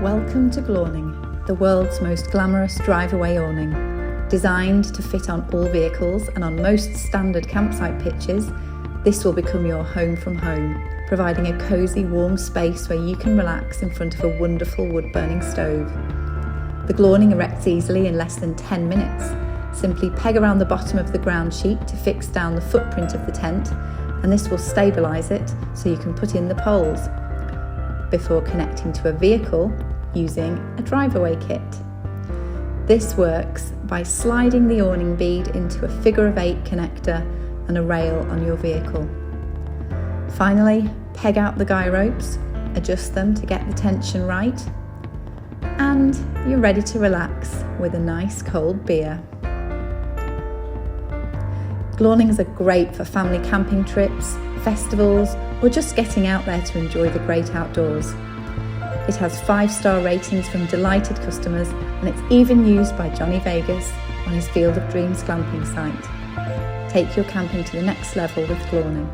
Welcome to Glawning, the world's most glamorous drive-away awning. Designed to fit on all vehicles and on most standard campsite pitches, this will become your home from home, providing a cosy, warm space where you can relax in front of a wonderful wood-burning stove. The Glawning erects easily in less than 10 minutes. Simply peg around the bottom of the ground sheet to fix down the footprint of the tent, and this will stabilise it so you can put in the poles before connecting to a vehicle using a Driveaway kit. This works by sliding the awning bead into a figure-of-8 connector and a rail on your vehicle. Finally, peg out the guy ropes, adjust them to get the tension right, and you're ready to relax with a nice cold beer. Glawnings are great for family camping trips, festivals, or just getting out there to enjoy the great outdoors. It has 5-star ratings from delighted customers, and it's even used by Johnny Vegas on his Field of Dreams glamping site. Take your camping to the next level with Glawning.